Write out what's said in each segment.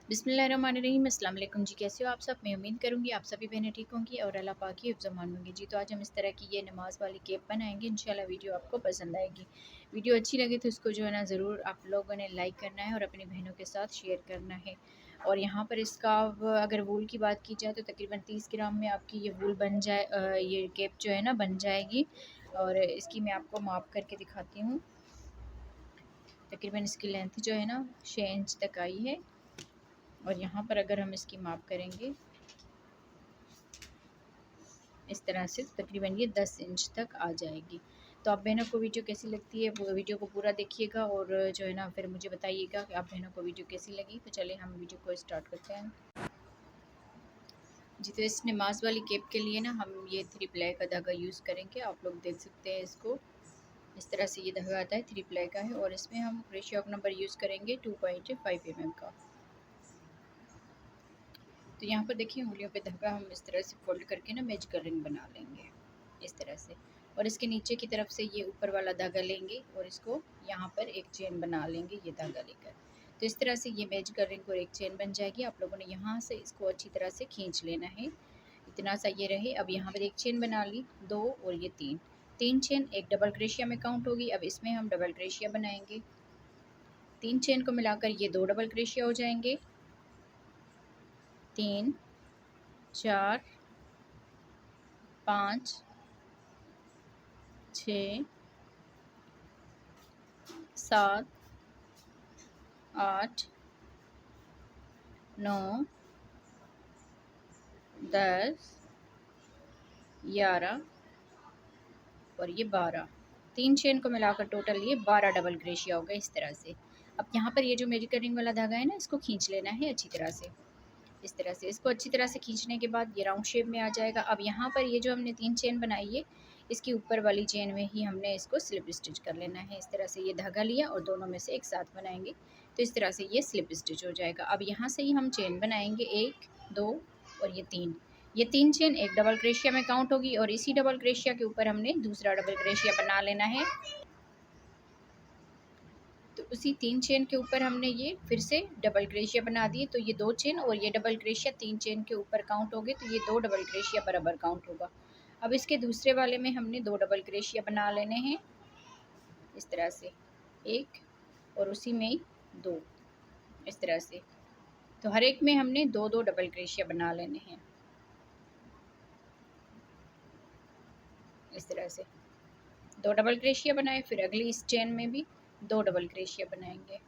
बिस्मिल्लाहिर्रहमानिर्रहीम। अस्सलाम वालेकुम जी, कैसे हो आप सब। मैं उम्मीद करूँगी आप सभी बहनें ठीक होंगी और अल्लाह पाक की हिफ्ज़ अमान होंगी जी। तो आज हम इस तरह की ये नमाज वाली केप बनाएंगे। इंशाल्लाह वीडियो आपको पसंद आएगी। वीडियो अच्छी लगे तो इसको जो है ना ज़रूर आप लोगों ने लाइक करना है और अपनी बहनों के साथ शेयर करना है। और यहाँ पर इसका अगर वूल की बात की जाए तो तकरीबन 30 ग्राम में आपकी ये वूल बन जाए, ये केप जो है ना बन जाएगी। और इसकी मैं आपको माप करके दिखाती हूँ। तकरीबन इसकी लेंथ जो है ना 6 इंच तक आई है। और यहाँ पर अगर हम इसकी माप करेंगे इस तरह से तो तकरीबन ये 10 इंच तक आ जाएगी। तो आप बहनों को वीडियो कैसी लगती है वो वीडियो को पूरा देखिएगा और जो है ना फिर मुझे बताइएगा कि आप बहनों को वीडियो कैसी लगी। तो चलिए हम वीडियो को स्टार्ट करते हैं जी। तो इस नमाज वाली केप के लिए ना हम ये 3 प्लाई का धागा यूज़ करेंगे। आप लोग देख सकते हैं इसको, इस तरह से ये धागा आता है 3 प्लाई का है। और इसमें हम क्रोशिया नंबर यूज़ करेंगे 2.5 mm का। तो यहाँ पर देखिए उंगलियों पे धागा हम इस तरह से फोल्ड करके ना मैजिकल रिंग बना लेंगे इस तरह से। और इसके नीचे की तरफ से ये ऊपर वाला धागा लेंगे और इसको यहाँ पर एक चेन बना लेंगे ये धागा लेकर। तो इस तरह से ये मैजिकल रिंग और एक चेन बन जाएगी। आप लोगों ने यहाँ से इसको अच्छी तरह से खींच लेना है, इतना सा ये रहे। अब यहाँ पर एक चेन बना ली, 2 और ये 3 चेन एक डबल क्रोशिया में काउंट होगी। अब इसमें हम डबल क्रोशिया बनाएंगे। 3 चेन को मिलाकर ये 2 डबल क्रोशिया हो जाएंगे। 3 4 5 6 7 8 9 10 11 और ये 12। 3 चेन को मिलाकर टोटल ये 12 डबल क्रोशिया हो गए इस तरह से। अब यहाँ पर ये जो मैजिकल रिंग वाला धागा है ना इसको खींच लेना है अच्छी तरह से, इस तरह से। इसको अच्छी तरह से खींचने के बाद ये राउंड शेप में आ जाएगा। अब यहाँ पर ये जो हमने 3 चेन बनाई है इसकी ऊपर वाली चेन में ही हमने इसको स्लिप स्टिच कर लेना है। इस तरह से ये धागा लिया और दोनों में से एक साथ बनाएंगे तो इस तरह से ये स्लिप स्टिच हो जाएगा। अब यहाँ से ही हम चेन बनाएंगे 1 2 और ये 3। ये 3 चेन एक डबल क्रोशिया में काउंट होगी और इसी डबल क्रोशिया के ऊपर हमने दूसरा डबल क्रोशिया बना लेना है। तो उसी 3 चेन के ऊपर हमने ये फिर से डबल क्रोशिया बना दिए। तो ये 2 चेन और ये डबल क्रोशिया 3 चेन के ऊपर काउंट हो गए तो ये 2 डबल क्रोशिया बराबर काउंट होगा। अब इसके दूसरे वाले में हमने 2 डबल क्रोशिया बना लेने हैं इस तरह से, 1 और उसी में ही 2 इस तरह से। तो हर एक में हमने 2-2 डबल क्रोशिया बना लेने हैं इस तरह से। 2 डबल क्रोशिया बनाए, फिर अगली इस चेन में भी 2 डबल क्रोशिया बनाएंगे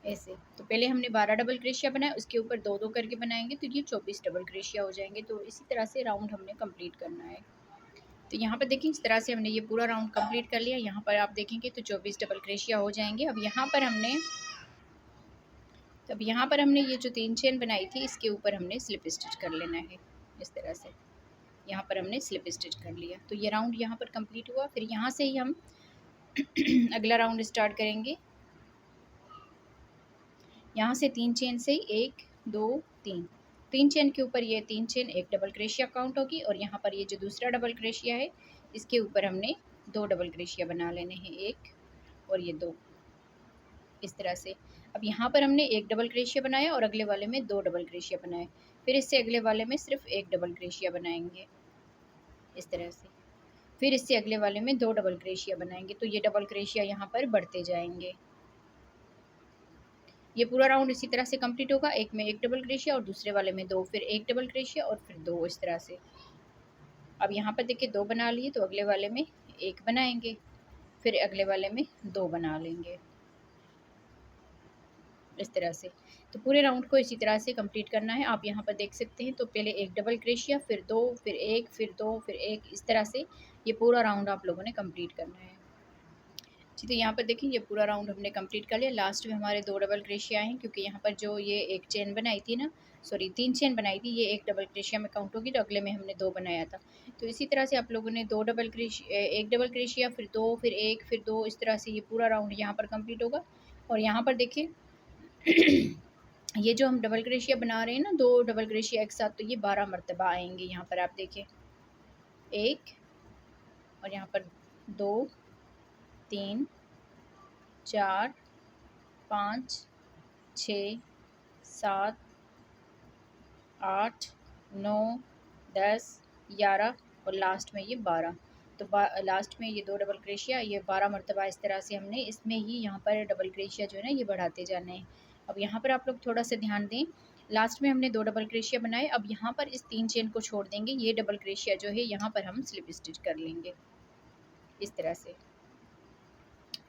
ऐसे। तो पहले हमने 12 डबल क्रोशिया बनाया, उसके ऊपर 2-2 करके बनाएंगे तो ये 24 डबल क्रोशिया हो जाएंगे। तो इसी तरह से राउंड हमने कंप्लीट करना है। तो यहाँ पर देखिए इस तरह से हमने ये पूरा राउंड कंप्लीट कर लिया। यहाँ पर आप देखेंगे तो 24 डबल क्रोशिया हो जाएंगे। अब यहाँ पर हमने ये जो 3 चेन बनाई थी इसके ऊपर हमने स्लिप स्टिच कर लेना है इस तरह से। यहाँ पर हमने स्लिप स्टिच कर लिया तो ये राउंड यहाँ पर कंप्लीट हुआ। फिर यहाँ से ही हम अगला राउंड स्टार्ट करेंगे। यहाँ से 3 चेन से 1 2 3 चेन के ऊपर ये 3 चेन एक डबल क्रोशिया काउंट होगी। और यहाँ पर ये जो दूसरा डबल क्रोशिया है इसके ऊपर हमने 2 डबल क्रोशिया बना लेने हैं, 1 और ये 2 इस तरह से। अब यहाँ पर हमने एक डबल क्रोशिया बनाया और अगले वाले में 2 डबल क्रोशिया बनाए। फिर इससे अगले वाले में सिर्फ एक डबल क्रोशिया बनाएंगे इस तरह से। फिर इससे अगले वाले में 2 डबल क्रोशिया बनाएंगे। तो ये डबल क्रोशिया यहाँ पर बढ़ते जाएंगे। ये पूरा राउंड इसी तरह से कंप्लीट होगा। एक में एक डबल क्रोशिया और दूसरे वाले में 2, फिर एक डबल क्रोशिया और फिर 2 इस तरह से। अब यहाँ पर देखिए 2 बना लिए तो अगले वाले में 1 बनाएंगे, फिर अगले वाले में 2 बना लेंगे इस तरह से। तो पूरे राउंड को इसी तरह से कंप्लीट करना है। आप यहाँ पर देख सकते हैं तो पहले एक डबल क्रोशिया, फिर 2, फिर 1, फिर 2, फिर 1 इस तरह से ये पूरा राउंड आप लोगों ने कंप्लीट करना है जी। तो यहाँ पर देखिए ये पूरा राउंड हमने कंप्लीट कर लिया। लास्ट में हमारे 2 डबल क्रोशिया हैं क्योंकि यहाँ पर जो ये एक चेन बनाई थी ना, सॉरी 3 चेन बनाई थी, ये एक डबल क्रोशिया में काउंट होगी तो अगले में हमने 2 बनाया था। तो इसी तरह से आप लोगों ने 2 डबल क्रोशिया, एक डबल क्रोशिया, फिर 2, फिर 1, फिर 2 इस तरह से ये पूरा राउंड यहाँ पर कंप्लीट होगा। और यहाँ पर देखिए ये जो हम डबल क्रोशिया बना रहे हैं ना, 2 डबल क्रोशिया एक साथ, तो ये 12 मरतबा आएंगे। यहाँ पर आप देखिए 1 और यहाँ पर 2 3 4 5 6, 7, 8, 9, 10, 11 और लास्ट में ये 12। तो लास्ट में ये 2 डबल क्रोशिया, ये 12 मरतबा इस तरह से हमने इसमें ही यहाँ पर डबल क्रोशिया जो है ना ये बढ़ाते जाने हैं। अब यहाँ पर आप लोग थोड़ा सा ध्यान दें, लास्ट में हमने 2 डबल क्रोशिया बनाए। अब यहाँ पर इस 3 चेन को छोड़ देंगे, ये डबल क्रोशिया जो है यहाँ पर हम स्लिप स्टिच कर लेंगे इस तरह से।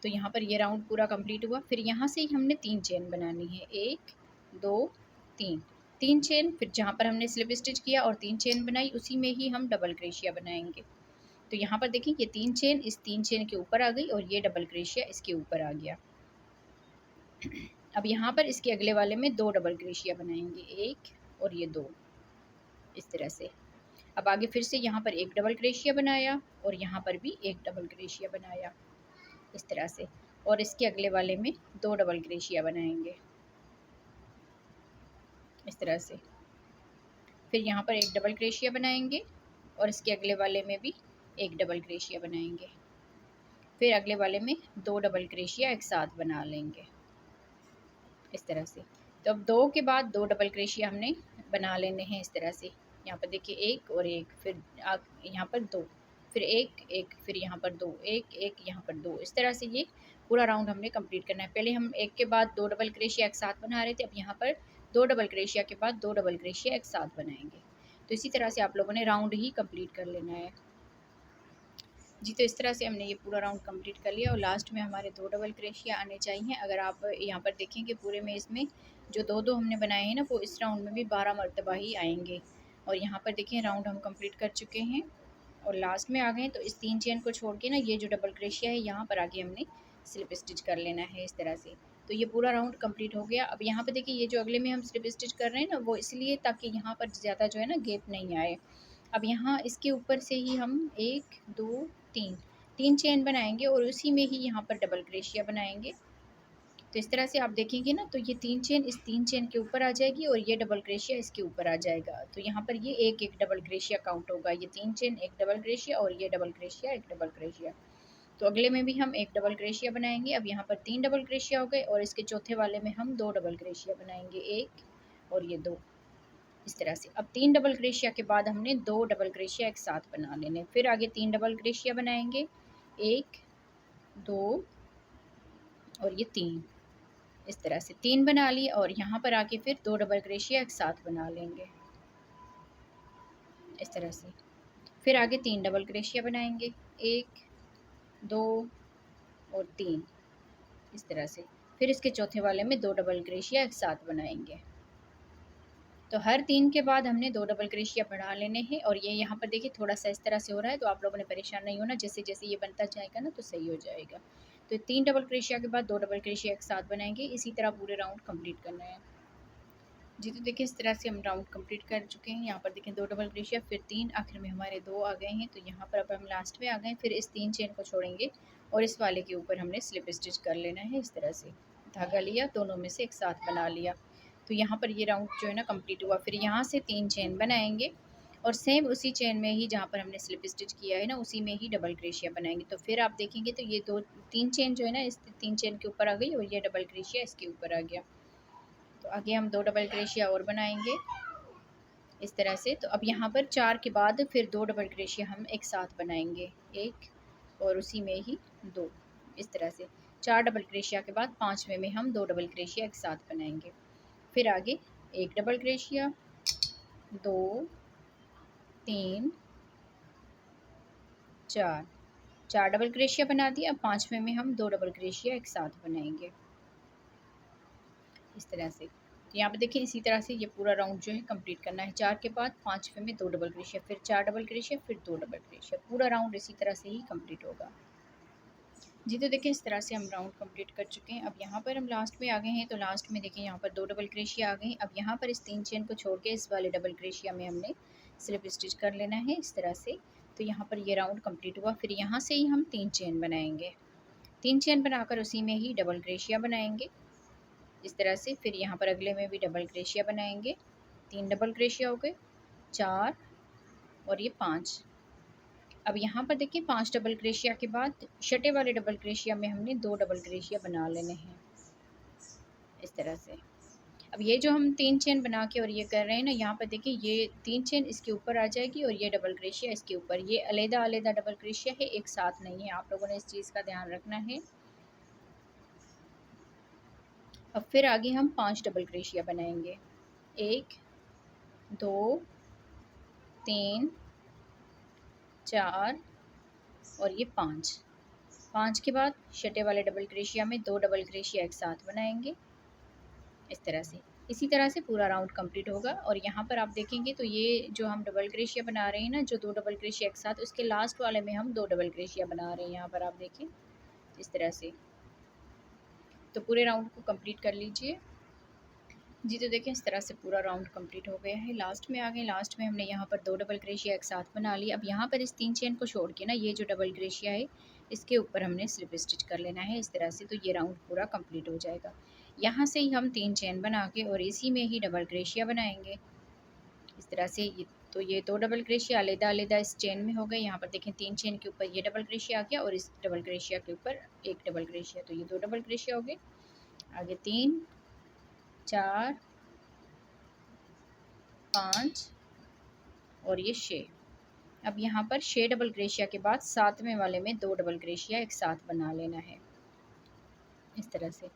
तो यहाँ पर ये राउंड पूरा कंप्लीट हुआ। फिर यहाँ से ही हमने 3 चेन बनानी है, 1, 2, 3, 3 चेन। फिर जहाँ पर हमने स्लिप स्टिच किया और 3 चेन बनाई उसी में ही हम डबल क्रोशिया बनाएंगे। तो यहाँ पर देखिए ये 3 चेन इस 3 चेन के ऊपर आ गई और ये डबल क्रोशिया इसके ऊपर आ गया। अब यहाँ पर इसके अगले वाले में 2 डबल क्रोशिया बनाएंगे, 1 और ये 2 इस तरह से। अब आगे फिर से यहाँ पर 1 डबल क्रोशिया बनाया और यहाँ पर भी 1 डबल क्रोशिया बनाया इस तरह से, और इसके अगले वाले में 2 डबल क्रोशिया बनाएंगे इस तरह से। फिर यहाँ पर 1 डबल क्रोशिया बनाएंगे और इसके अगले वाले में भी 1 डबल क्रोशिया बनाएंगे। फिर अगले वाले में 2 डबल क्रोशिया एक साथ बना लेंगे इस तरह से। तो अब 2 के बाद 2 डबल क्रोशिया हमने बना लेने हैं इस तरह से। यहाँ पर देखिए 1 और 1, फिर यहाँ पर 2, फिर 1 1, फिर यहाँ पर 2, 1 1, यहाँ पर 2, इस तरह से ये पूरा राउंड हमने कंप्लीट करना है। पहले हम 1 के बाद 2 डबल क्रोशिया एक साथ बना रहे थे, अब यहाँ पर 2 डबल क्रोशिया के बाद 2 डबल क्रोशिया एक साथ बनाएंगे। तो इसी तरह से आप लोगों ने राउंड ही कंप्लीट कर लेना है जी। तो इस तरह से हमने ये पूरा राउंड कंप्लीट कर लिया और लास्ट में हमारे 2 डबल क्रोशिया आने चाहिए। अगर आप यहाँ पर देखेंगे पूरे में इसमें जो 2 हमने बनाए हैं ना वो इस राउंड में भी 12 मरतबा ही आएंगे। और यहाँ पर देखिए राउंड हम कंप्लीट कर चुके हैं और लास्ट में आ गए। तो इस 3 चेन को छोड़ के ना ये जो डबल क्रोशिया है यहाँ पर आगे हमने स्लिप स्टिच कर लेना है इस तरह से। तो ये पूरा राउंड कंप्लीट हो गया। अब यहाँ पर देखिए ये जो अगले में हम स्लिप स्टिच कर रहे हैं ना वो इसलिए ताकि यहाँ पर ज़्यादा जो है ना गैप नहीं आए। अब यहाँ इसके ऊपर से ही हम 1 2 3 चेन बनाएंगे और उसी में ही यहाँ पर डबल क्रोशिया बनाएंगे। तो इस तरह से आप देखेंगे ना तो ये 3 चेन इस 3 चेन के ऊपर आ जाएगी और ये डबल क्रोशिया इसके ऊपर आ जाएगा। तो यहाँ पर ये 1 1 डबल क्रोशिया काउंट होगा, ये 3 चेन 1 डबल क्रोशिया और ये डबल क्रोशिया 1 डबल क्रोशिया। तो अगले में भी हम 1 डबल क्रोशिया बनाएंगे। अब यहाँ पर 3 डबल क्रोशिया हो गए और इसके चौथे वाले में हम 2 डबल क्रोशिया बनाएंगे, 1 और ये 2 इस तरह से। अब 3 डबल क्रोशिया के बाद हमने 2 डबल क्रोशिया एक साथ बना लेने। फिर आगे 3 डबल क्रोशिया बनाएंगे, 1 2 और ये 3 इस तरह से 3 बना लिए और यहाँ पर आके फिर 2 डबल क्रोशिया एक साथ बना लेंगे इस तरह से। फिर आगे 3 डबल क्रोशिया बनाएंगे, 1 2 और 3 इस तरह से। फिर इसके चौथे वाले में 2 डबल क्रोशिया एक साथ बनाएंगे। तो हर 3 के बाद हमने 2 डबल क्रोशिया बढ़ा लेने हैं। और ये यहाँ पर देखिए थोड़ा सा इस तरह से हो रहा है, तो आप लोगों ने परेशान नहीं होना, जैसे जैसे ये बनता जाएगा ना तो सही हो जाएगा। तो 3 डबल क्रोशिया के बाद 2 डबल क्रोशिया एक साथ बनाएंगे। इसी तरह पूरे राउंड कंप्लीट करना है जी। तो देखिए इस तरह से हम राउंड कंप्लीट कर चुके हैं। यहाँ पर देखें 2 डबल क्रोशिया, फिर 3, आखिर में हमारे 2 आ गए हैं। तो यहाँ पर अब हम लास्ट में आ गए। फिर इस 3 चेन को छोड़ेंगे और इस वाले के ऊपर हमने स्लिप स्टिच कर लेना है इस तरह से। धागा लिया, दोनों में से एक साथ बना लिया। तो यहाँ पर ये राउंड जो है ना कंप्लीट हुआ। फिर यहाँ से 3 चेन बनाएंगे और सेम उसी चेन में ही जहाँ पर हमने स्लिप स्टिच किया है ना उसी में ही डबल क्रोशिया बनाएंगे। तो फिर आप देखेंगे तो ये 3 चेन जो है ना इस 3 चेन के ऊपर आ गई और ये डबल क्रोशिया इसके ऊपर आ गया। तो आगे हम 2 डबल क्रोशिया और बनाएंगे इस तरह से। तो अब यहाँ पर 4 के बाद फिर 2 डबल क्रोशिया हम एक साथ बनाएंगे, 1 और उसी में ही 2 इस तरह से। 4 डबल क्रोशिया के बाद 5वें में हम 2 डबल क्रोशिया एक साथ बनाएंगे। फिर आगे 1 डबल क्रोशिया, 2 3 4 डबल क्रोशिया बना दिया। अब 5वें में हम 2 डबल क्रोशिया एक साथ बनाएंगे इस तरह से। तो यहाँ पे देखिए इसी तरह से ये पूरा राउंड जो है कंप्लीट करना है। 4 के बाद 5वें में 2 डबल क्रोशिया, फिर 4 डबल क्रोशिया, फिर 2 डबल क्रोशिया। पूरा राउंड इसी तरह से ही कंप्लीट होगा जी। तो देखिए इस तरह से हम राउंड कंप्लीट कर चुके हैं। अब यहाँ पर हम लास्ट में आ गए हैं। तो लास्ट में देखिए यहाँ पर 2 डबल क्रोशिया आ गए। अब यहाँ पर इस 3 चेन को छोड़ के इस वाले डबल क्रोशिया में हमने स्लिप स्टिच कर लेना है इस तरह से। तो यहाँ पर ये राउंड कंप्लीट हुआ। फिर यहाँ से ही हम 3 चेन बनाएंगे, 3 चेन बनाकर उसी में ही डबल क्रोशिया बनाएंगे इस तरह से। फिर यहाँ पर अगले में भी डबल क्रोशिया बनाएंगे, 3 डबल क्रोशिया हो गए, 4 और ये 5। अब यहाँ पर देखिए 5 डबल क्रोशिया के बाद छठे वाले डबल क्रोशिया में हमने 2 डबल क्रोशिया बना लेने हैं इस तरह से। अब ये जो हम 3 चेन बना के और ये कर रहे हैं ना, यहाँ पर देखिए ये 3 चेन इसके ऊपर आ जाएगी और ये डबल क्रोशिया इसके ऊपर, ये अलग-अलग डबल क्रोशिया है, एक साथ नहीं है। आप लोगों ने इस चीज़ का ध्यान रखना है। अब फिर आगे हम 5 डबल क्रोशिया बनाएंगे। 1 2 3 4 और ये 5 के बाद छठे वाले डबल क्रोशिया में 2 डबल क्रोशिया एक साथ बनाएंगे इस तरह से। इसी तरह से पूरा राउंड कंप्लीट होगा। और यहाँ पर आप देखेंगे तो ये जो हम डबल क्रोशिया बना रहे हैं ना, जो 2 डबल क्रोशिया एक साथ, उसके लास्ट वाले में हम 2 डबल क्रोशिया बना रहे हैं। यहाँ पर आप देखें इस तरह से। तो पूरे राउंड को कंप्लीट कर लीजिए जी। तो देखें इस तरह से पूरा राउंड कंप्लीट हो गया है। लास्ट में आ गए, लास्ट में हमने यहाँ पर 2 डबल क्रोशिया एक साथ बना लिया। अब यहाँ पर इस 3 चेन को छोड़ के ना, ये जो डबल क्रोशिया है इसके ऊपर हमने स्लिप स्टिच कर लेना है इस तरह से। तो ये राउंड पूरा कंप्लीट हो जाएगा। यहाँ से ही हम 3 चेन बना के और इसी में ही डबल क्रोशिया बनाएंगे इस तरह से। तो ये 2 डबल क्रोशिया अलग-अलग इस चेन में हो गए। यहाँ पर देखें 3 चेन के ऊपर ये डबल क्रोशिया आ गया और इस डबल क्रोशिया के ऊपर एक डबल क्रोशिया, तो ये 2 डबल क्रोशिया हो गए। आगे 3 4 5 और ये 6। अब यहाँ पर 6 डबल क्रोशिया के बाद 7वें वाले में 2 डबल क्रोशिया एक साथ बना लेना है इस तरह से।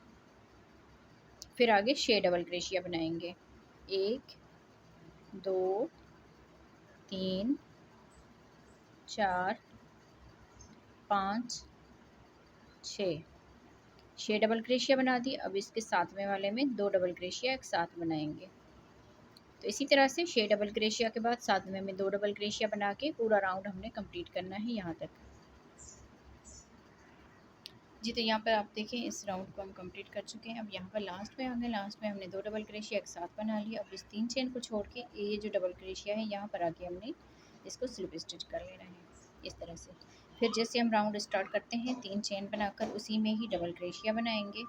फिर आगे 6 डबल क्रोशिया बनाएंगे। 1 2 3 4 5 6 डबल क्रोशिया बना दी। अब इसके 7वें वाले में 2 डबल क्रोशिया एक साथ बनाएंगे। तो इसी तरह से 6 डबल क्रोशिया के बाद 7वें में 2 डबल क्रोशिया बना के पूरा राउंड हमने कंप्लीट करना है यहाँ तक जी। तो यहाँ पर आप देखें इस राउंड को हम कंप्लीट कर चुके हैं। अब यहाँ पर लास्ट में आ गए, लास्ट में हमने 2 डबल क्रोशिया एक साथ बना लिया। अब इस 3 चेन को छोड़ के ये जो डबल क्रोशिया है यहाँ पर आके हमने इसको स्लिप स्टिच कर लेना है इस तरह से। फिर जैसे हम राउंड स्टार्ट करते हैं 3 चेन बनाकर उसी में ही डबल क्रोशिया बनाएंगे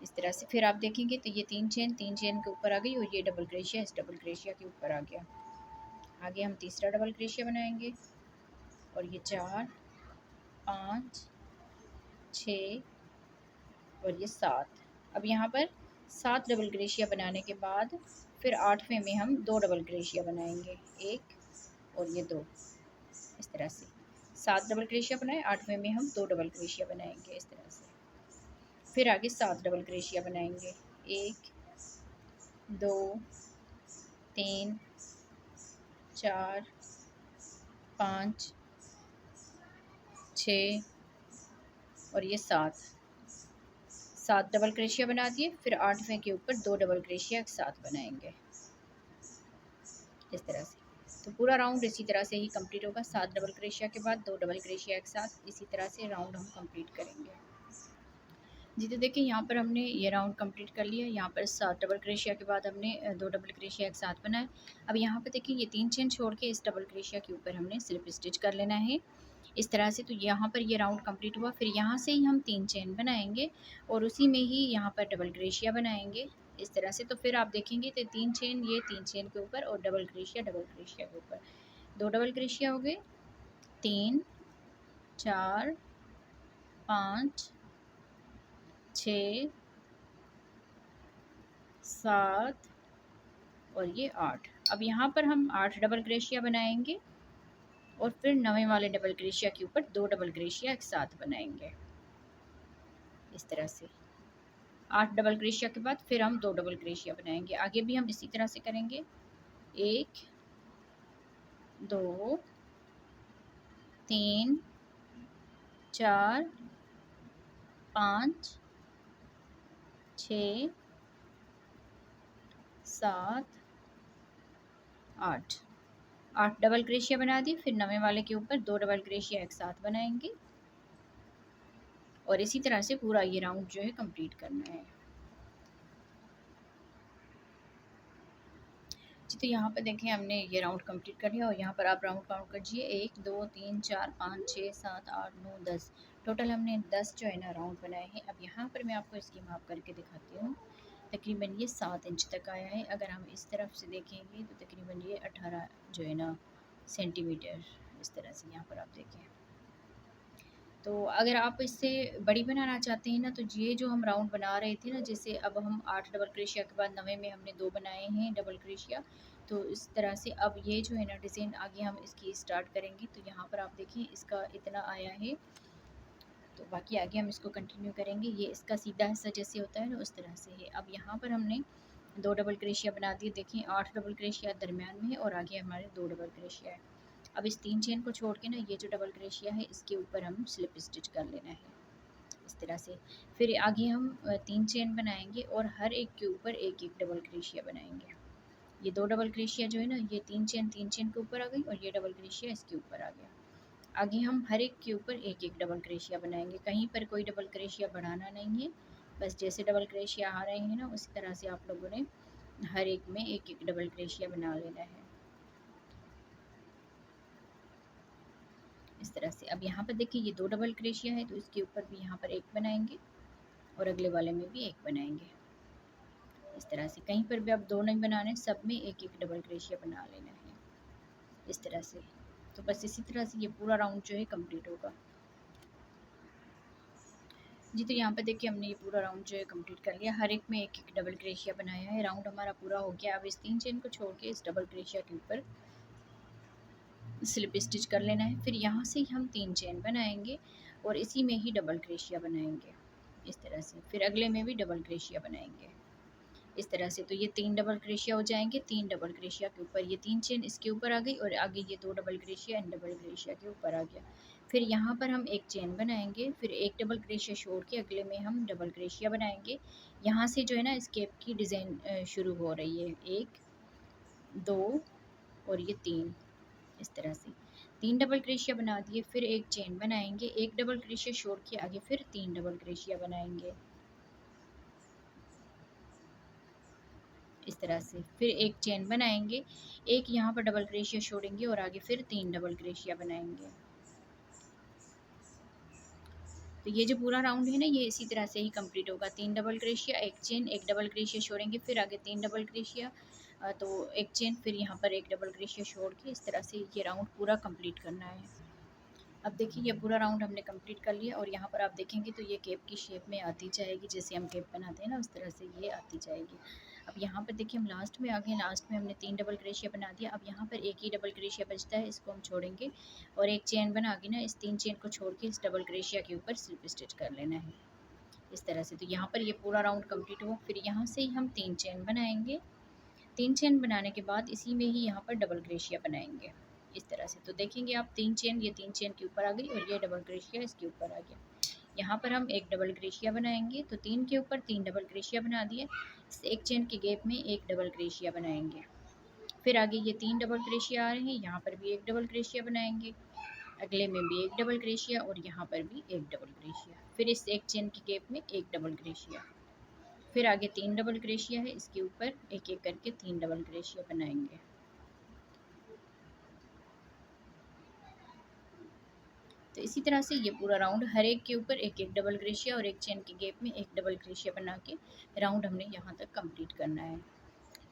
इस तरह से। फिर आप देखेंगे तो ये 3 चेन के ऊपर आ गई और ये डबल क्रोशिया इस डबल क्रोशिया के ऊपर आ गया। आगे हम तीसरा डबल क्रोशिया बनाएंगे और ये 4 5 6 और ये 7। अब यहाँ पर 7 डबल क्रोशिया बनाने के बाद फिर 8वें में हम 2 डबल क्रोशिया बनाएंगे, 1 और ये 2 इस तरह से। 7 डबल क्रोशिया बनाए, 8वें में हम 2 डबल क्रोशिया बनाएंगे इस तरह से। फिर आगे 7 डबल क्रोशिया बनाएंगे, 1 2 3 4 5 6 और ये 7 डबल क्रोशिया बना दिए। फिर 8वें के ऊपर 2 डबल क्रोशिया एक साथ बनाएंगे इस तरह से। तो पूरा राउंड इसी तरह से ही कंप्लीट होगा। 7 डबल क्रोशिया के बाद 2 डबल क्रोशिया एक साथ, इसी तरह से राउंड हम कंप्लीट करेंगे जी। तो देखिए यहाँ पर हमने ये राउंड कंप्लीट कर लिया। यहाँ पर 7 डबल क्रोशिया के बाद हमने 2 डबल क्रोशिया एक साथ बनाए। अब यहाँ पर देखिए ये 3 चेन छोड़ के इस डबल क्रोशिया के ऊपर हमने स्लिप स्टिच कर लेना है इस तरह से। तो यहाँ पर ये राउंड कंप्लीट हुआ। फिर यहाँ से ही हम 3 चेन बनाएंगे और उसी में ही यहाँ पर डबल क्रोशिया बनाएंगे इस तरह से। तो फिर आप देखेंगे तो 3 चेन, ये 3 चेन के ऊपर और डबल क्रोशिया के ऊपर 2 डबल क्रोशिया हो गए। 3 4 5 6 7 और ये 8। अब यहाँ पर हम 8 डबल क्रोशिया बनाएंगे और फिर 9वें वाले डबल क्रोशिया के ऊपर 2 डबल क्रोशिया एक साथ बनाएंगे इस तरह से। 8 डबल क्रोशिया के बाद फिर हम 2 डबल क्रोशिया बनाएंगे। आगे भी हम इसी तरह से करेंगे। 1 2 3 4 5 6 7 8 डबल क्रोशिया बना दी। फिर 9वें वाले के ऊपर 2 डबल क्रोशिया एक साथ बनाएंगे और इसी तरह से पूरा ये राउंड जो है कंप्लीट करना है जी। तो यहाँ पर देखें हमने ये राउंड कंप्लीट कर लिया और यहाँ पर आप राउंड काउंट करिए, 1 2 3 4 5 6 7 8 9 10। टोटल हमने 10 जो है ना राउंड बनाए हैं। अब यहाँ पर मैं आपको इसकी माप करके दिखाती हूँ। तकरीबन ये 7 इंच तक आया है। अगर हम इस तरफ से देखेंगे तो तकरीबन ये 18 जो है ना सेंटीमीटर इस तरह से। यहाँ पर आप देखें तो अगर आप इससे बड़ी बनाना चाहते हैं ना, तो ये जो हम राउंड बना रहे थे ना, जैसे अब हम 8 डबल क्रोशिया के बाद 9वें में हमने 2 बनाए हैं डबल क्रोशिया, तो इस तरह से अब ये जो है ना डिज़ाइन आगे हम इसकी स्टार्ट करेंगे। तो यहाँ पर आप देखिए इसका इतना आया है, तो बाकी आगे हम इसको कंटिन्यू करेंगे। ये इसका सीधा हिस्सा जैसे होता है ना उस तरह से है। अब यहाँ पर हमने 2 डबल क्रोशिया बना दिए, देखिए 8 डबल क्रोशिया दरमियान में है और आगे हमारे 2 डबल क्रोशिया है। अब इस 3 चेन को छोड़ के ना ये जो डबल क्रोशिया है इसके ऊपर हम स्लिप स्टिच कर लेना है इस तरह से। फिर आगे हम 3 चेन बनाएंगे और हर एक के ऊपर एक एक डबल क्रोशिया बनाएंगे। ये 2 डबल क्रोशिया जो है ना, ये 3 चेन के ऊपर आ गई और ये डबल क्रोशिया इसके ऊपर आ गया। आगे हम हर एक के ऊपर एक एक डबल क्रोशिया बनाएंगे, कहीं पर कोई डबल क्रोशिया बढ़ाना नहीं है, बस जैसे डबल क्रोशिया आ रहे हैं ना उसी तरह से आप लोगों ने हर एक में एक एक डबल क्रोशिया बना लेना है इस तरह से। अब यहाँ पर देखिए ये 2 डबल क्रोशिया है, तो इसके ऊपर भी यहाँ पर एक बनाएंगे और अगले वाले में भी एक बनाएंगे इस तरह से। कहीं पर भी आप 2 नहीं बनाने, सब में एक एक डबल क्रोशिया बना लेना है इस तरह से। तो बस इसी तरह से ये पूरा राउंड जो है कंप्लीट होगा जी। तो यहाँ पर देखिए हमने ये पूरा राउंड जो है कंप्लीट कर लिया, हर एक में एक एक डबल क्रोशिया बनाया है। राउंड हमारा पूरा हो गया। अब इस 3 चेन को छोड़ के इस डबल क्रोशिया के ऊपर स्लिप स्टिच कर लेना है। फिर यहाँ से हम 3 चेन बनाएंगे और इसी में ही डबल क्रोशिया बनाएंगे इस तरह से। फिर अगले में भी डबल क्रोशिया बनाएंगे इस तरह से। तो ये 3 डबल क्रोशिया हो जाएंगे, 3 डबल क्रोशिया के ऊपर ये 3 चेन इसके ऊपर आ गई और आगे ये 2 double crochet in double crochet के ऊपर आ गया। फिर यहाँ पर हम एक चेन बनाएंगे, फिर एक डबल क्रोशिया छोड़ के अगले में हम डबल क्रोशिया बनाएंगे। यहाँ से जो है ना स्केप की डिज़ाइन शुरू हो रही है, 1 2 और ये 3 इस तरह से। 3 डबल क्रोशिया बना दिए, फिर एक चेन बनाएंगे, एक डबल क्रोशिया छोड़ के आगे फिर 3 डबल क्रोशिया बनाएंगे इस तरह से। फिर एक चेन बनाएंगे, एक यहाँ पर डबल क्रोशिया छोड़ेंगे और आगे फिर 3 डबल क्रोशिया बनाएंगे। तो ये जो पूरा राउंड है ना ये इसी तरह से ही कंप्लीट होगा। 3 डबल क्रोशिया, एक चेन, एक डबल क्रोशिया छोड़ेंगे, फिर आगे 3 डबल क्रोशिया, तो एक चेन, फिर यहाँ पर एक डबल क्रोशिया छोड़ के इस तरह से ये राउंड पूरा कंप्लीट करना है। अब देखिए ये पूरा राउंड हमने कंप्लीट कर लिया और यहाँ पर आप देखेंगे तो ये केप की शेप में आती जाएगी, जैसे हम केप बनाते हैं ना उस तरह से ये आती जाएगी। अब यहाँ पर देखिए हम लास्ट में आ गए, लास्ट में हमने 3 डबल क्रोशिया बना दिया। अब यहाँ पर एक ही डबल क्रोशिया बचता है, इसको हम छोड़ेंगे और एक चेन बना के ना इस 3 चेन को छोड़ के इस डबल क्रोशिया के ऊपर स्लिप स्टिच कर लेना है इस तरह से। तो यहाँ पर ये पूरा राउंड कंप्लीट हुआ। फिर यहाँ से ही हम 3 चेन बनाएंगे, 3 चेन बनाने के बाद इसी में ही यहाँ पर डबल क्रोशिया बनाएंगे इस तरह से। तो देखेंगे आप 3 चेन, ये 3 चेन के ऊपर आ गई और ये डबल क्रोशिया इसके ऊपर आ गया। यहाँ पर हम एक डबल क्रोशिया बनाएंगे, तो 3 के ऊपर 3 डबल क्रोशिया बना दिए। इस एक चेन के गैप में एक डबल क्रोशिया बनाएंगे। फिर आगे ये 3 डबल क्रोशिया आ रहे हैं, यहाँ पर भी एक डबल क्रोशिया बनाएंगे, अगले में भी एक डबल क्रोशिया और यहाँ पर भी एक डबल क्रोशिया। फिर इस एक चेन के गैप में एक डबल क्रोशिया, फिर आगे 3 डबल क्रोशिया है, इसके ऊपर एक एक करके 3 डबल क्रोशिया बनाएंगे। तो इसी तरह से ये पूरा राउंड हर एक के ऊपर एक एक डबल क्रोशिया और एक चेन के गैप में एक डबल क्रोशिया बना के राउंड हमने यहाँ तक कंप्लीट करना है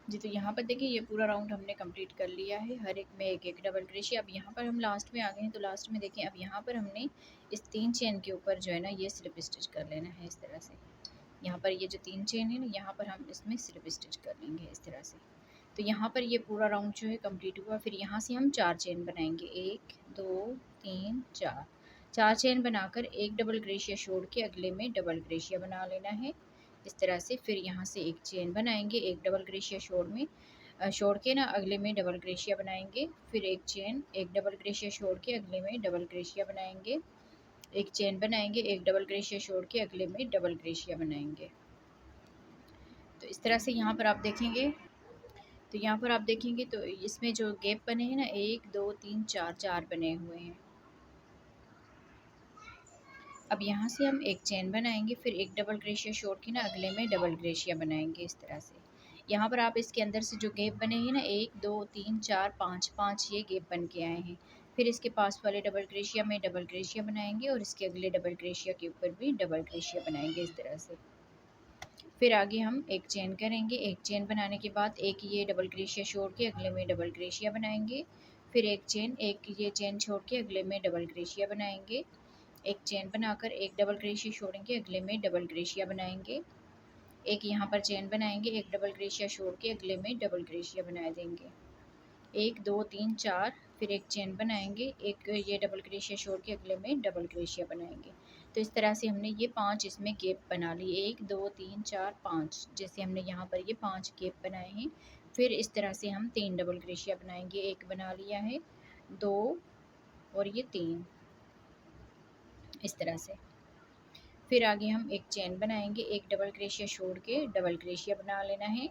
जी। तो यहाँ पर देखिए ये पूरा राउंड हमने कंप्लीट कर लिया है, हर एक में एक एक डबल क्रोशिया। अब यहाँ पर हम लास्ट में आ गए हैं, तो लास्ट में देखिए अब यहाँ पर हमने इस 3 चेन के ऊपर जो है ना ये स्लिप स्टिच कर लेना है इस तरह से। यहाँ पर ये जो 3 चेन है ना यहाँ पर हम इसमें स्लिप स्टिच कर लेंगे इस तरह से। तो यहाँ पर ये पूरा राउंड जो है कंप्लीट हुआ। फिर यहाँ से हम 4 चेन बनाएंगे, 1 2 3 4, 4 चेन बनाकर एक डबल क्रोशिया छोड़ के अगले में डबल क्रोशिया बना लेना है इस तरह से। फिर यहाँ से एक चेन बनाएंगे, एक डबल क्रोशिया छोड़ के ना अगले में डबल क्रोशिया बनाएंगे, फिर एक चेन, एक डबल क्रोशिया छोड़ के अगले में डबल क्रोशिया बनाएंगे, एक चेन बनाएंगे, एक डबल क्रोशिया छोड़ के अगले में डबल क्रोशिया बनाएंगे। तो इस तरह से यहाँ पर आप देखेंगे, तो यहाँ पर आप देखेंगे तो इसमें जो गैप बने हैं ना 1 2 3 4 4 बने हुए हैं। अब यहाँ से हम एक चेन बनाएंगे, फिर एक डबल क्रोशिया छोड़ के ना अगले में डबल क्रोशिया बनाएंगे इस तरह से। यहाँ पर आप इसके अंदर से जो गैप बने हैं ना 1 2 3 4 5 5 ये गैप बन के आए हैं। फिर इसके पास वाले डबल क्रोशिया में डबल क्रोशिया बनाएंगे और इसके अगले डबल क्रोशिया के ऊपर भी डबल क्रोशिया बनाएंगे इस तरह से। फिर आगे हम एक चेन करेंगे, एक चेन बनाने के बाद एक ये डबल क्रोशिया छोड़ के अगले में डबल क्रोशिया बनाएंगे, फिर एक चेन, एक ये चेन छोड़ के अगले में डबल क्रोशिया बनाएंगे, एक चेन बनाकर एक डबल क्रोशिया छोड़ेंगे, अगले में डबल क्रोशिया बनाएंगे, एक यहाँ पर चेन बनाएंगे, एक डबल क्रोशिया छोड़ के अगले में डबल क्रोशिया बना देंगे, 1 2 3 4, फिर एक चेन बनाएंगे, एक ये डबल क्रोशिया छोड़ के अगले में डबल क्रोशिया बनाएंगे। तो इस तरह से हमने ये 5 इसमें गैप बना लिए, 1 2 3 4 5, जैसे हमने यहाँ पर ये 5 गैप बनाए हैं। फिर इस तरह से हम 3 डबल क्रोशिया बनाएंगे, एक बना लिया है, 2 और ये 3, इस तरह से। फिर आगे हम एक चेन बनाएंगे, एक डबल क्रोशिया छोड़ के डबल क्रोशिया बना लेना है,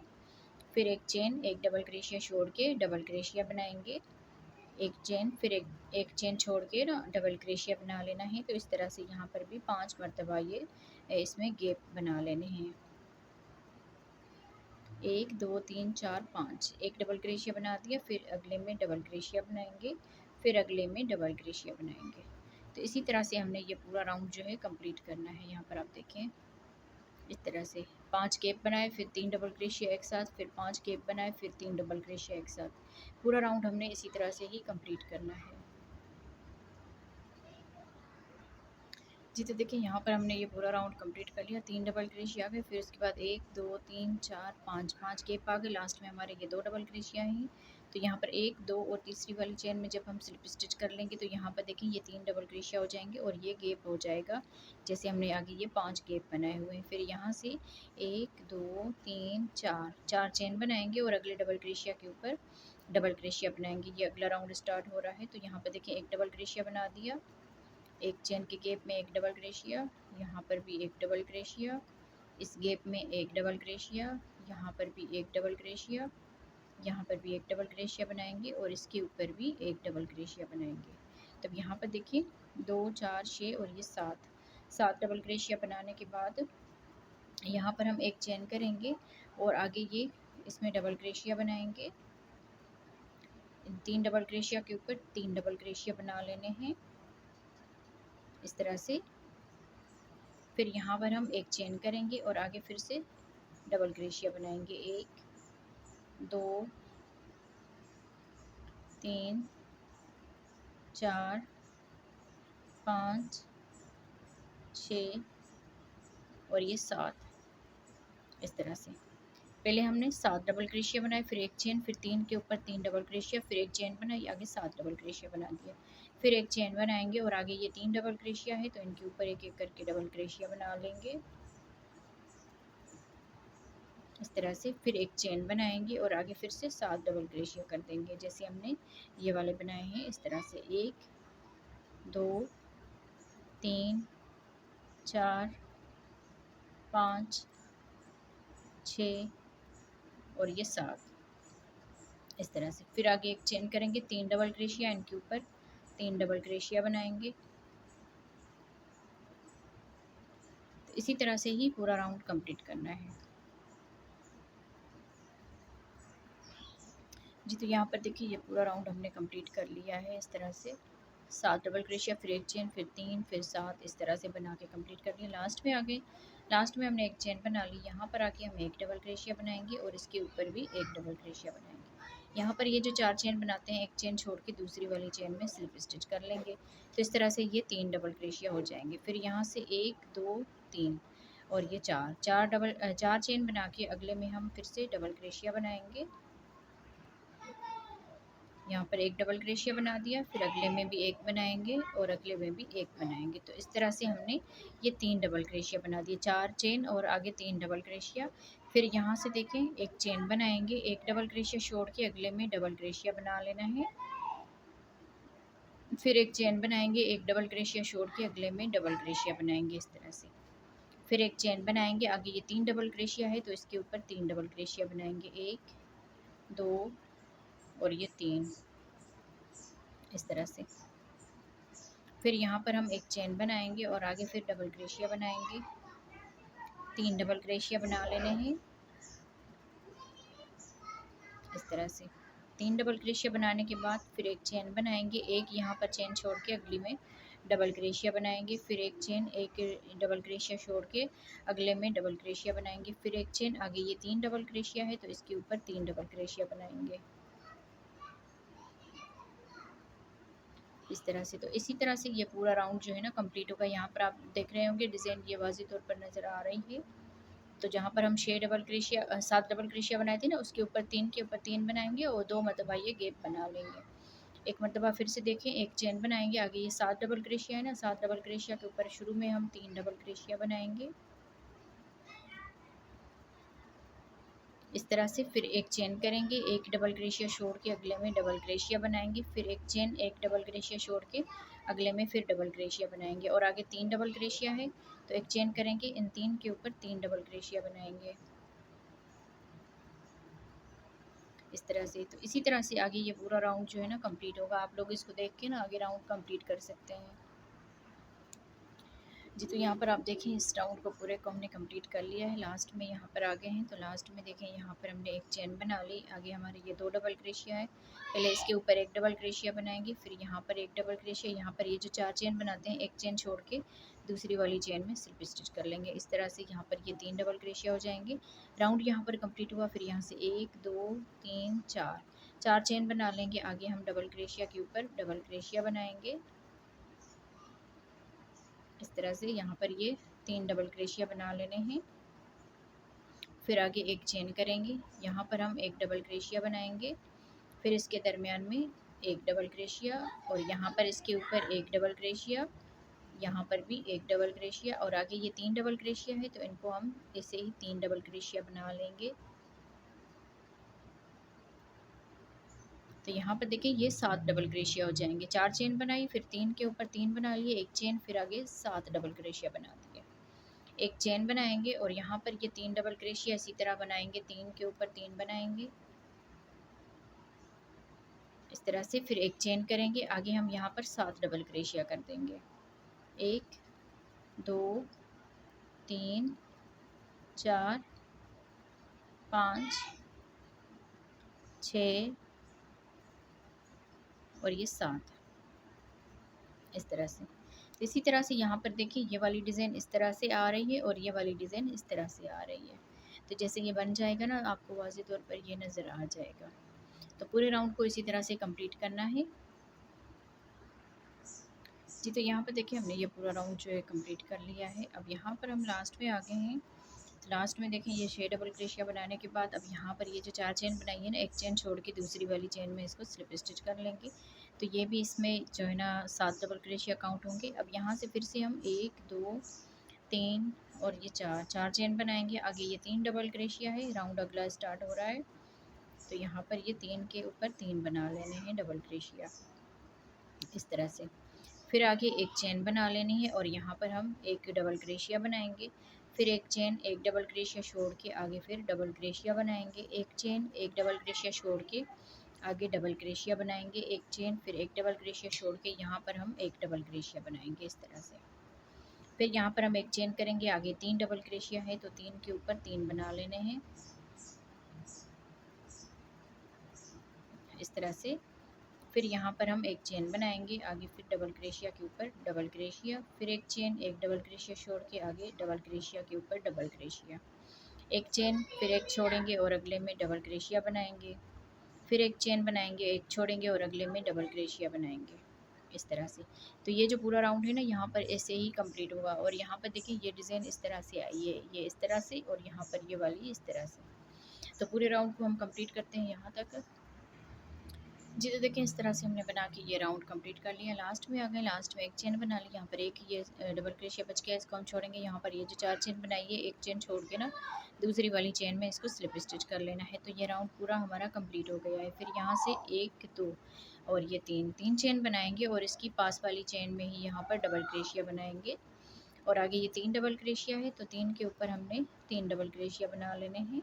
फिर एक चेन, एक डबल क्रोशिया छोड़ के डबल क्रोशिया बनाएंगे, एक चेन, फिर एक चेन छोड़ के ना डबल क्रोशिया बना लेना है। तो इस तरह से यहाँ पर भी 5 मरतबा ये इसमें गैप बना लेने हैं, 1 2 3 4 5, एक डबल क्रोशिया बना दिया, फिर अगले में डबल क्रोशिया बनाएंगे, फिर अगले में डबल क्रोशिया बनाएंगे। तो इसी तरह से हमने ये पूरा राउंड जो है कंप्लीट करना है। यहाँ पर आप देखें इस तरह से 5 गैप बनाए, फिर 3 डबल क्रोशिया एक साथ, फिर 5 गैप बनाए, फिर 3 डबल क्रोशिया एक साथ। पूरा राउंड हमने इसी तरह से ही कंप्लीट करना है। जी, तो देखिए यहाँ पर हमने ये पूरा राउंड कंप्लीट कर लिया, 3 डबल क्रोशिया आ गए, फिर उसके बाद 1 2 3 4 5, 5 गैप आ गए, लास्ट में हमारे ये 2 डबल क्रोशिया हैं। तो यहाँ पर 1 2 और तीसरी वाली चेन में जब हम स्लिप स्टिच कर लेंगे तो यहाँ पर देखिए ये 3 डबल क्रोशिया हो जाएंगे और ये गैप हो जाएगा, जैसे हमने आगे ये 5 गैप बनाए हुए हैं। फिर यहाँ से 1 2 3 4, 4 चेन बनाएंगे और अगले डबल क्रोशिया के ऊपर डबल क्रोशिया बनाएंगे। ये अगला राउंड स्टार्ट हो रहा है। तो यहाँ पर देखिए एक डबल क्रोशिया बना दिया, एक चेन के गैप में एक डबल क्रोशिया, यहाँ पर भी एक डबल क्रोशिया, इस गैप में एक डबल क्रोशिया, यहाँ पर भी एक डबल क्रोशिया, यहाँ पर भी एक डबल क्रोशिया बनाएंगे और इसके ऊपर भी एक डबल क्रोशिया बनाएंगे। तब यहाँ पर देखिए 2 4 6 और ये 7, 7 डबल क्रोशिया बनाने के बाद यहाँ पर हम एक चेन करेंगे और आगे ये इसमें डबल क्रोशिया बनाएंगे, 3 डबल क्रोशिया के ऊपर 3 डबल क्रोशिया बना लेने हैं इस तरह से। फिर यहाँ पर हम एक चेन करेंगे और आगे फिर से डबल क्रोशिया बनाएंगे, 1 2 3 4 5 6 और ये 7, इस तरह से। पहले हमने 7 डबल क्रोशिया बनाए, फिर एक चेन, फिर 3 के ऊपर 3 डबल क्रोशिया, फिर एक चेन बनाई, आगे 7 डबल क्रोशिया बना दिया, फिर एक चेन बनाएंगे और आगे ये 3 डबल क्रोशिया है तो इनके ऊपर एक एक करके डबल क्रोशिया बना लेंगे इस तरह से। फिर एक चेन बनाएंगे और आगे फिर से 7 डबल क्रोशिया कर देंगे, जैसे हमने ये वाले बनाए हैं इस तरह से। 1 2 3 4 5 6 और ये 7, इस तरह से। फिर आगे एक चेन करेंगे, 3 डबल क्रोशिया, इनके ऊपर 3 डबल क्रोशिया बनाएंगे। तो इसी तरह से ही पूरा राउंड कंप्लीट करना है। जी, तो यहाँ पर देखिए ये पूरा राउंड हमने कंप्लीट कर लिया है इस तरह से। 7 डबल क्रोशिया, फिर एक चेन, फिर 3, फिर 7, इस तरह से बना के कंप्लीट कर लिया। लास्ट में आ गए, लास्ट में हमने एक चेन बना ली, यहाँ पर आके हम एक डबल क्रोशिया बनाएंगे और इसके ऊपर भी एक डबल क्रोशिया बनाएंगे। यहाँ पर ये जो 4 चेन बनाते हैं, एक चेन छोड़ के दूसरी वाली चेन में स्लिप स्टिच कर लेंगे। तो इस तरह से ये 3 डबल क्रोशिया हो जाएंगे। फिर यहाँ से 1 2 3 और ये 4 चेन बना के अगले में हम फिर से डबल क्रोशिया बनाएंगे। यहाँ पर एक डबल क्रोशिया बना दिया, फिर अगले में भी एक बनाएंगे और अगले में भी एक बनाएंगे। तो इस तरह से हमने ये 3 डबल क्रोशिया बना दिए, 4 चेन और आगे 3 डबल क्रोशिया। फिर यहाँ से देखें एक चेन बनाएंगे, एक डबल क्रोशिया छोड़ के अगले में डबल क्रोशिया बना लेना है, फिर एक चेन बनाएंगे, एक डबल क्रोशिया छोड़ के अगले में डबल क्रोशिया बनाएंगे इस तरह से। फिर एक चेन बनाएंगे, आगे ये 3 डबल क्रोशिया है तो इसके ऊपर 3 डबल क्रोशिया बनाएंगे, 1 2 और ये 3, इस तरह से। फिर यहाँ पर हम एक चेन बनाएंगे और आगे फिर डबल क्रोशिया बनाएंगे, 3 डबल क्रोशिया बना लेने हैं इस तरह से। 3 डबल क्रोशिया बनाने के बाद फिर एक चेन बनाएंगे, एक यहाँ पर चेन छोड़ के अगली में डबल क्रोशिया बनाएंगे, फिर एक चेन, एक डबल क्रोशिया छोड़ के अगले में डबल क्रोशिया बनाएंगे, फिर एक चेन, आगे ये 3 डबल क्रोशिया है तो इसके ऊपर 3 डबल क्रोशिया बनाएंगे। इस तरह से। तो इसी तरह से ये पूरा राउंड जो है ना कंप्लीट होगा। यहाँ पर आप देख रहे होंगे डिज़ाइन ये वाज़ी तौर पर नज़र आ रही है। तो जहाँ पर हम 6 डबल क्रोशिया 7 डबल क्रोशिया बनाए थे ना, उसके ऊपर 3 के ऊपर 3 बनाएंगे और 2 मरतबा ये गैप बना लेंगे। एक मरतबा फिर से देखें, एक चेन बनाएंगे। आगे ये 7 डबल क्रोशिया है ना, 7 डबल क्रोशिया के ऊपर शुरू में हम 3 डबल क्रोशिया बनाएंगे इस तरह से। फिर एक चेन करेंगे, एक डबल क्रोशिया छोड़ के अगले में डबल क्रोशिया बनाएंगे, फिर एक चेन, एक डबल क्रोशिया छोड़ के अगले में फिर डबल क्रोशिया बनाएंगे। और आगे 3 डबल क्रोशिया है तो एक चेन करेंगे, इन 3 के ऊपर 3 डबल क्रोशिया बनाएंगे इस तरह से। तो इसी तरह से आगे ये पूरा राउंड जो है ना कंप्लीट होगा। आप लोग इसको देख के ना आगे राउंड कंप्लीट कर सकते हैं जी। तो यहाँ पर आप देखें इस राउंड को पूरे को हमने कंप्लीट कर लिया है। लास्ट में यहाँ पर आ गए हैं। तो लास्ट में देखें यहाँ पर हमने एक चेन बना ली। आगे हमारे ये 2 डबल क्रोशिया है। पहले इसके ऊपर एक डबल क्रोशिया बनाएंगे, फिर यहाँ पर एक डबल क्रोशिया। यहाँ पर ये जो 4 चेन बनाते हैं, एक चेन छोड़ के दूसरी वाली चेन में स्लिप स्टिच कर लेंगे इस तरह से। यहाँ पर ये 3 डबल क्रोशिया हो जाएंगे। राउंड यहाँ पर कंप्लीट हुआ। फिर यहाँ से 1 2 3 4 चेन बना लेंगे। आगे हम डबल क्रोशिया के ऊपर डबल क्रोशिया बनाएंगे इस तरह से। यहाँ पर ये 3 डबल क्रोशिया बना लेने हैं। फिर आगे एक चेन करेंगे, यहाँ पर हम एक डबल क्रोशिया बनाएंगे, फिर इसके दरमियान में एक डबल क्रोशिया और यहाँ पर इसके ऊपर एक डबल क्रोशिया, यहाँ पर भी एक डबल क्रोशिया और आगे ये 3 डबल क्रोशिया है तो इनको हम ऐसे ही 3 डबल क्रोशिया बना लेंगे। तो यहाँ पर देखिए ये 7 डबल क्रोशिया हो जाएंगे। 4 चेन बनाई, फिर 3 के ऊपर 3 बना लिए, एक चेन, फिर आगे 7 डबल क्रोशिया बना दिए। एक चेन बनाएंगे और यहाँ पर ये 3 डबल क्रोशिया इसी तरह बनाएंगे, 3 के ऊपर 3 बनाएंगे इस तरह से। फिर एक चेन करेंगे, आगे हम यहाँ पर 7 डबल क्रोशिया कर देंगे। 1 2 3 4 5 6 और ये 7 इस तरह से। इसी तरह से यहाँ पर देखिए ये वाली डिज़ाइन इस तरह से आ रही है और ये वाली डिज़ाइन इस तरह से आ रही है। तो जैसे ये बन जाएगा ना, आपको वाज़ेह तौर पर ये नज़र आ जाएगा। तो पूरे राउंड को इसी तरह से कंप्लीट करना है जी। तो यहाँ पर देखिए हमने ये पूरा राउंड जो है कंप्लीट कर लिया है। अब यहाँ पर हम लास्ट में आ गए हैं। तो लास्ट में देखें ये 6 डबल क्रोशिया बनाने के बाद अब यहाँ पर ये जो 4 चेन बनाई है ना, एक चेन छोड़ के दूसरी वाली चेन में इसको स्लिप स्टिच कर लेंगे। तो ये भी इसमें जो है ना 7 डबल क्रोशिया काउंट होंगे। अब यहाँ से फिर से हम 1 2 3 और ये 4 चेन बनाएंगे। आगे ये 3 डबल क्रोशिया है, राउंड अगला स्टार्ट हो रहा है। तो यहाँ पर ये 3 के ऊपर 3 बना लेने हैं डबल क्रोशिया इस तरह से। फिर आगे एक चेन बना लेनी है और यहाँ पर हम एक डबल क्रोशिया बनाएंगे, फिर एक चेन, एक डबल क्रोशिया छोड़ के आगे फिर डबल क्रोशिया बनाएंगे, एक चेन, एक डबल क्रोशिया छोड़ के आगे डबल क्रोशिया बनाएंगे, एक चेन, फिर एक डबल क्रोशिया छोड़ के यहाँ पर हम एक डबल क्रोशिया बनाएंगे इस तरह से। फिर यहाँ पर हम एक चेन करेंगे, आगे 3 डबल क्रोशिया है तो 3 के ऊपर 3 बना लेने हैं इस तरह से। फिर यहाँ पर हम एक चेन बनाएंगे, आगे फिर डबल क्रोशिया के ऊपर डबल क्रोशिया, फिर एक चेन, एक डबल क्रोशिया छोड़ के आगे डबल क्रोशिया के ऊपर डबल क्रोशिया, एक चेन, फिर एक छोड़ेंगे और अगले में डबल क्रोशिया बनाएंगे, फिर एक चेन बनाएंगे, एक छोड़ेंगे और अगले में डबल क्रोशिया बनाएंगे इस तरह से। तो ये जो पूरा राउंड है ना यहाँ पर ऐसे ही कंप्लीट होगा। और यहाँ पर देखिए ये डिज़ाइन इस तरह से आई है, ये इस तरह से और यहाँ पर ये वाली इस तरह से। तो पूरे राउंड को हम कंप्लीट करते हैं यहाँ तक जी। तो देखिए इस तरह से हमने बना के ये राउंड कंप्लीट कर लिया। लास्ट में आ गए, लास्ट में एक चेन बना ली, यहाँ पर एक ये डबल क्रोशिया बच गया, इसको हम छोड़ेंगे। यहाँ पर ये जो 4 चेन बनाई है, एक चेन छोड़ के ना दूसरी वाली चेन में इसको स्लिप स्टिच कर लेना है। तो ये राउंड पूरा हमारा कंप्लीट हो गया है। फिर यहाँ से 1 2 और ये 3 चेन बनाएंगे और इसकी पास वाली चेन में ही यहाँ पर डबल क्रोशिया बनाएंगे और आगे ये 3 डबल क्रोशिया है तो 3 के ऊपर हमने 3 डबल क्रोशिया बना लेने हैं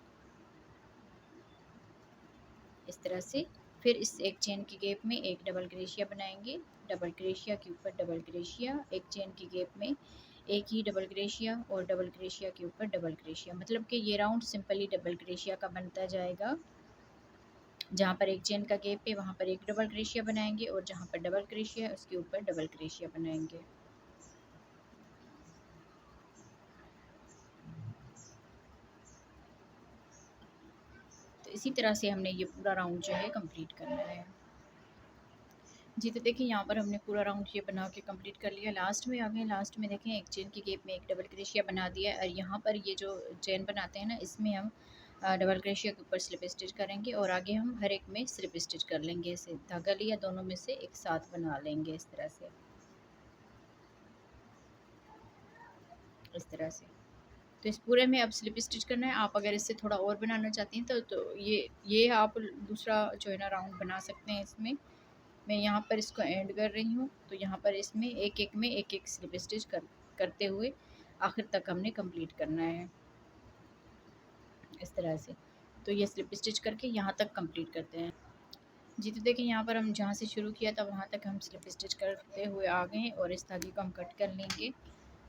इस तरह से। फिर इस एक चेन की गैप में एक डबल क्रोशिया बनाएंगे, डबल क्रोशिया के ऊपर डबल क्रोशिया, एक चेन की गैप में एक ही डबल क्रोशिया और डबल क्रोशिया के ऊपर डबल क्रोशिया। मतलब कि ये राउंड सिंपली डबल क्रोशिया का बनता जाएगा। जहाँ पर एक चेन का गैप है वहाँ पर एक डबल क्रोशिया बनाएंगे और जहाँ पर डबल क्रोशिया है उसके ऊपर डबल क्रोशिया बनाएंगे। तो इसी तरह से हमने ये पूरा राउंड जो है कंप्लीट करना है। जी, तो देखिए यहाँ पर हमने पूरा राउंड ये बना के कंप्लीट कर लिया। लास्ट में आ गए, लास्ट में देखें एक चेन की गैप में एक डबल क्रोशिया बना दिया है और यहाँ पर ये जो चेन बनाते हैं ना, इसमें हम डबल क्रोशिया के ऊपर स्लिप स्टिच करेंगे और आगे हम हर एक में स्लिप स्टिच कर लेंगे। ऐसे धागा लिया, दोनों में से एक साथ बना लेंगे इस तरह से, इस तरह से। तो इस पूरे में अब स्लिप स्टिच करना है। आप अगर इससे थोड़ा और बनाना चाहती हैं तो ये आप दूसरा जो है ना राउंड बना सकते हैं इसमें। मैं यहाँ पर इसको एंड कर रही हूँ, तो यहाँ पर इसमें एक एक में एक एक स्लिप स्टिच करते हुए आखिर तक हमने कंप्लीट करना है इस तरह से। तो ये स्लिप स्टिच करके यहाँ तक कंप्लीट करते हैं। जी, तो देखिए यहाँ पर हम जहाँ से शुरू किया था वहाँ तक हम स्लिप स्टिच करते हुए आ गए हैं और इस धागे को हम कट कर लेंगे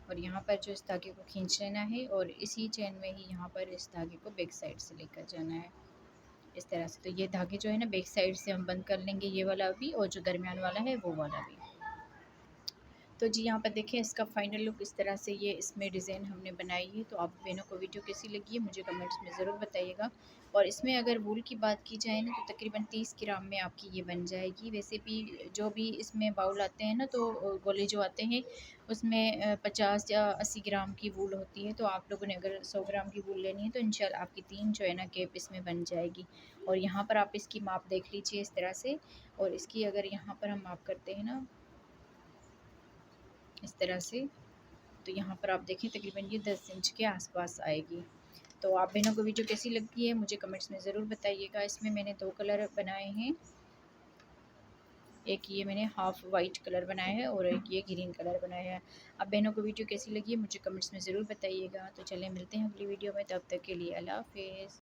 और यहाँ पर जो इस धागे को खींच लेना है और इसी चेन में ही यहाँ पर इस धागे को बैक साइड से लेकर जाना है इस तरह से। तो ये धागे जो है ना बैक साइड से हम बंद कर लेंगे, ये वाला भी और जो दरमियान वाला है वो वाला भी। तो जी यहाँ पर देखें इसका फाइनल लुक इस तरह से ये इसमें डिज़ाइन हमने बनाई है। तो आप बहनों को वीडियो कैसी लगी है मुझे कमेंट्स में ज़रूर बताइएगा। और इसमें अगर वूल की बात की जाए ना तो तकरीबन 30 ग्राम में आपकी ये बन जाएगी। वैसे भी जो भी इसमें बाउल आते हैं ना तो गोले जो आते हैं उसमें 50 या 80 ग्राम की वूल होती है। तो आप लोगों ने अगर 100 ग्राम की वूल लेनी है तो इंशाल्लाह आपकी 3 जो है ना केप इसमें बन जाएगी। और यहाँ पर आप इसकी माप देख लीजिए इस तरह से। और इसकी अगर यहाँ पर हम माप करते हैं ना इस तरह से, तो यहाँ पर आप देखें तकरीबन ये 10 इंच के आसपास आएगी। तो आप बहनों को वीडियो कैसी लगती है मुझे कमेंट्स में ज़रूर बताइएगा। इसमें मैंने 2 कलर बनाए हैं, एक ये मैंने हाफ़ वाइट कलर बनाया है और एक ये ग्रीन कलर बनाया है। अब बहनों को वीडियो कैसी लगी है मुझे कमेंट्स में ज़रूर बताइएगा। तो चलें मिलते हैं अगली वीडियो में, तब तक के लिए अल्लाह हाफ़िज़।